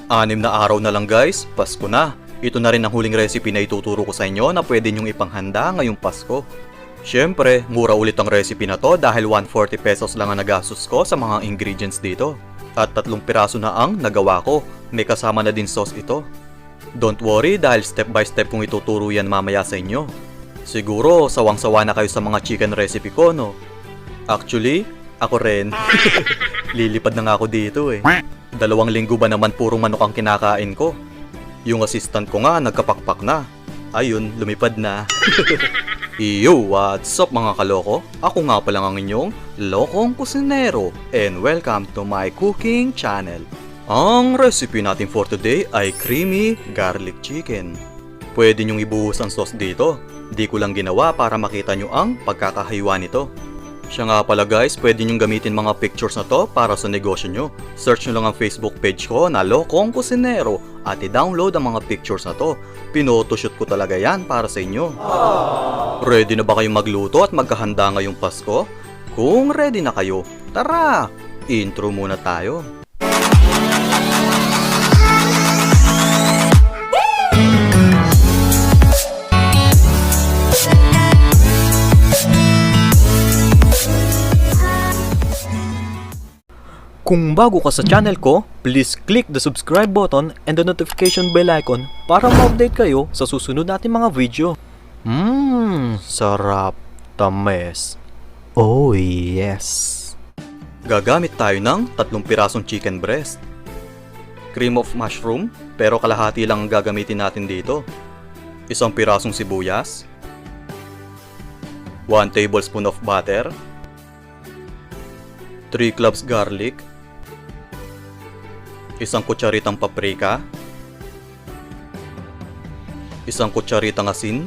6 na araw na lang guys, Pasko na. Ito na rin ang huling recipe na ituturo ko sa inyo na pwede nyong ipanghanda ngayong Pasko. Siyempre, mura ulit ang recipe na to dahil 140 pesos lang ang nagastos ko sa mga ingredients dito. At 3 piraso na ang nagawa ko, may kasama na din sauce ito. Don't worry dahil step by step kong ituturo yan mamaya sa inyo. Siguro, sawang-sawa na kayo sa mga chicken recipe ko, no? Actually, ako rin. Lilipad na nga ako dito eh. 2 linggo ba naman purong manok ang kinakain ko? Yung assistant ko nga nagkapakpak na. Ayun, lumipad na. Yo, what's up mga kaloko? Ako nga pala ang inyong lokong kusinero and welcome to my cooking channel. Ang recipe natin for today ay creamy garlic chicken. Pwede nyong ibuhos ang sauce dito. Di ko lang ginawa para makita nyo ang pagkakahaywa nito. Siya nga pala guys, pwede nyong gamitin mga pictures na to para sa negosyo nyo. Search nyo lang ang Facebook page ko na Lokong Kusinero at i-download ang mga pictures na to. Pinotoshoot ko talaga yan para sa inyo. Ready na ba kayong magluto at magkahanda ngayong Pasko? Kung ready na kayo, tara! Intro muna tayo. Kung bago ka sa channel ko, please click the subscribe button and the notification bell icon para ma-update kayo sa susunod nating mga video. Sarap tames. Oh yes. Gagamit tayo ng 3 pirasong chicken breast. Cream of mushroom, pero kalahati lang ang gagamitin natin dito. 1 pirasong sibuyas. 1 tablespoon of butter. 3 cloves garlic. 1 kutsaritang paprika, 1 kutsaritang asin,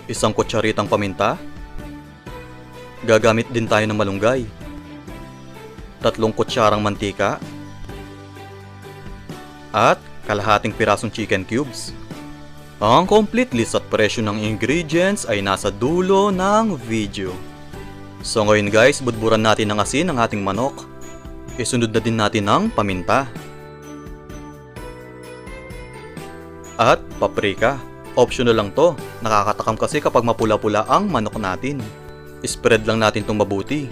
1 kutsaritang paminta. Gagamit din tayo ng malunggay, 3 kutsarang mantika, at kalahating pirasong chicken cubes. Ang complete list at presyo ng ingredients ay nasa dulo ng video. So ngayon guys, budburan natin ng asin ang ating manok. Isunod na din natin ang paminta at paprika. Optional lang to. Nakakatakam kasi kapag mapula-pula ang manok natin. Spread lang natin itong mabuti.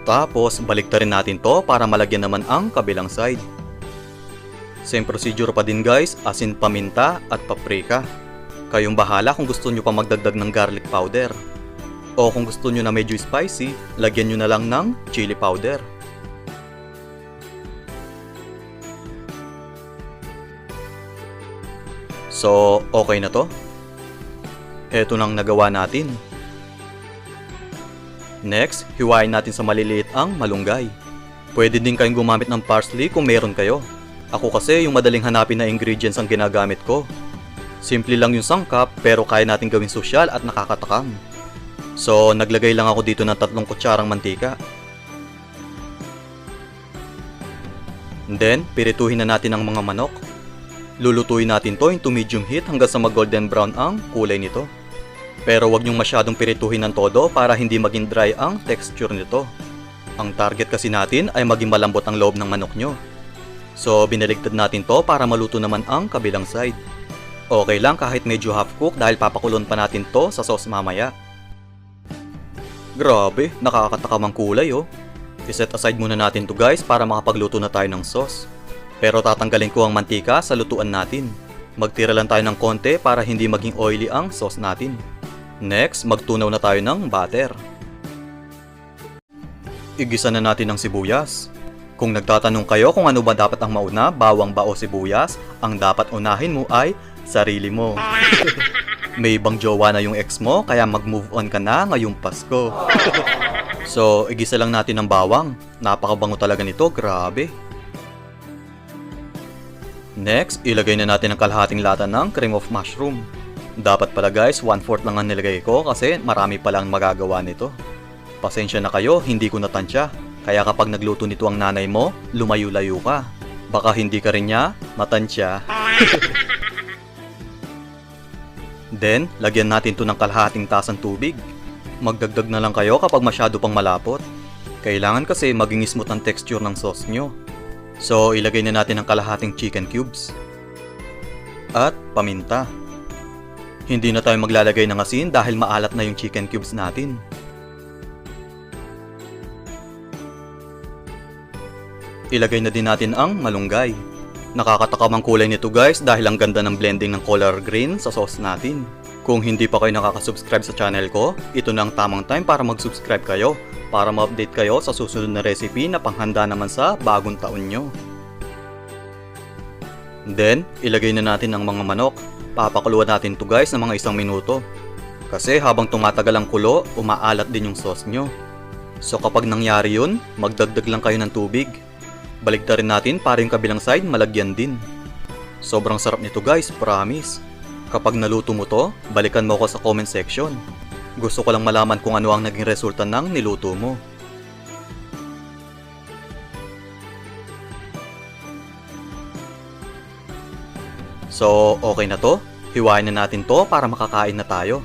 Tapos baliktarin natin to para malagyan naman ang kabilang side. Same procedure pa din guys, asin, paminta at paprika. Kayong bahala kung gusto nyo pa magdagdag ng garlic powder. O kung gusto nyo na medyo spicy, lagyan nyo na lang ng chili powder. So, okay na to. Heto nang nagawa natin. Next, hiwain natin sa maliliit ang malunggay. Pwede din kayong gumamit ng parsley kung meron kayo. Ako kasi yung madaling hanapin na ingredients ang ginagamit ko. Simple lang yung sangkap pero kaya natin gawing sosyal at nakakatakam. So, naglagay lang ako dito ng 3 kutsarang mantika. Then, pirituhin na natin ang mga manok. Lulutuin natin to into medium heat hanggang sa mag-golden brown ang kulay nito. Pero wag nyong masyadong pirituhin ng todo para hindi maging dry ang texture nito. Ang target kasi natin ay maging malambot ang loob ng manok nyo. So, binaligtad natin to para maluto naman ang kabilang side. Okay lang kahit medyo half cook dahil papakulon pa natin to sa sauce mamaya. Grabe, nakakatakam ang kulay oh. I-set aside muna natin to guys para makapagluto na tayo ng sauce. Pero tatanggalin ko ang mantika sa lutuan natin. Magtira lang tayo ng konti para hindi maging oily ang sauce natin. Next, magtunaw na tayo ng butter. Igisa na natin ang sibuyas. Kung nagtatanong kayo kung ano ba dapat ang mauna, bawang ba o sibuyas, ang dapat unahin mo ay sarili mo. May ibang jowa na yung ex mo, kaya mag-move on ka na ngayong Pasko. So, igisa lang natin ng bawang. Napakabango talaga nito, grabe. Next, ilagay na natin ang kalahating lata ng cream of mushroom. Dapat pala guys, 1/4 lang ang nilagay ko kasi marami palang magagawa nito. Pasensya na kayo, hindi ko natansya. Kaya kapag nagluto nito ang nanay mo, lumayo-layo ka. Baka hindi ka rin niya matansya. Then, lagyan natin to ng kalahating tasang tubig. Magdagdag na lang kayo kapag masyado pang malapot. Kailangan kasi maging smooth ang texture ng sauce nyo. So, ilagay na natin ang kalahating chicken cubes. At paminta. Hindi na tayo maglalagay ng asin dahil maalat na yung chicken cubes natin. Ilagay na din natin ang malunggay. Nakakatakam ang kulay nito guys dahil ang ganda ng blending ng color green sa sauce natin. Kung hindi pa kayo nakaka-subscribe sa channel ko, ito na ang tamang time para mag-subscribe kayo para ma-update kayo sa susunod na recipe na panghanda naman sa bagong taon nyo. Then, ilagay na natin ang mga manok. Papakuluan natin to guys ng mga 1 minuto. Kasi habang tumatagal ang kulo, umaalat din yung sauce nyo. So kapag nangyari yun, magdagdag lang kayo ng tubig. Baligtarin natin para yung kabilang side malagyan din. Sobrang sarap nito guys, promise. Kapag naluto mo to, balikan mo ako sa comment section. Gusto ko lang malaman kung ano ang naging resulta ng niluto mo. So, okay na to. Hiwain na natin to para makakain na tayo.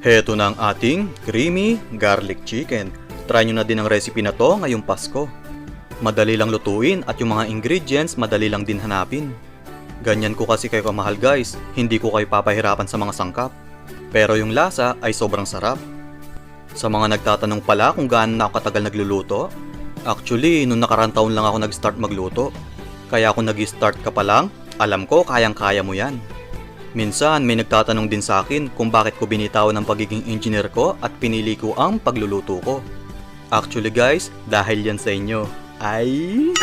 Heto na ang ating creamy garlic chicken. Try nyo na din ang recipe na to ngayong Pasko. Madali lang lutuin at yung mga ingredients madali lang din hanapin. Ganyan ko kasi kayo kamahal guys, hindi ko kayo papahirapan sa mga sangkap. Pero yung lasa ay sobrang sarap. Sa mga nagtatanong pala kung gaano na ako katagal nagluluto, actually nung nakarang taon lang ako nag-start magluto. Kaya kung nag-start ka pa lang, alam ko kayang-kaya mo yan. Minsan may nagtatanong din sa akin kung bakit ko binitawan ang pagiging engineer ko at pinili ko ang pagluluto ko. Actually guys, dahil yan sa inyo. Ay!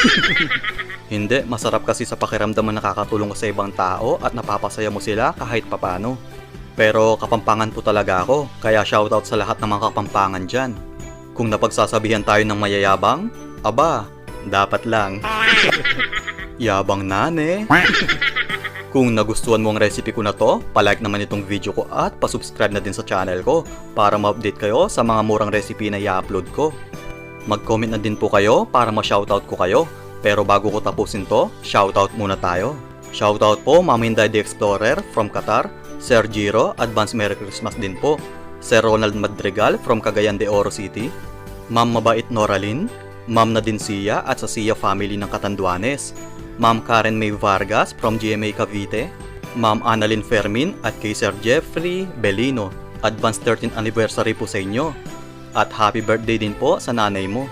Hindi, masarap kasi sa pakiramdam na nakakatulong ka sa ibang tao at napapasaya mo sila kahit papano. Pero kapampangan po talaga ako, kaya shoutout sa lahat ng mga kapampangan dyan. Kung napagsasabihan tayo ng mayayabang, aba, dapat lang. Yabang nane. Kung nagustuhan mo ang recipe ko na to, palike naman itong video ko at pasubscribe na din sa channel ko para ma-update kayo sa mga murang recipe na i-upload ko. Mag-comment na din po kayo para ma-shoutout ko kayo. Pero bago ko tapusin to, shoutout muna tayo. Shoutout po Ma'am Hinday the Explorer from Qatar, Sir Giro, advance Merry Christmas din po. Sir Ronald Madrigal from Cagayan de Oro City, Ma'am Mabait Noralyn, Ma'am Nadine Sia at sa Sia family ng Catanduanes, Ma'am Karen May Vargas from GMA Cavite, Ma'am Annalyn Fermin at kay Sir Jeffrey Belino. Advance 13th anniversary po sa inyo. At happy birthday din po sa nanay mo.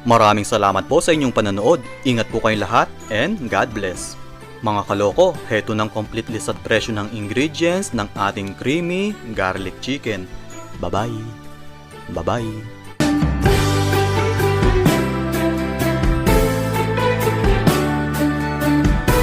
Maraming salamat po sa inyong panonood. Ingat po kayong lahat and God bless. Mga kaloko, heto ng complete list at presyo ng ingredients ng ating creamy garlic chicken. Bye-bye. Bye-bye.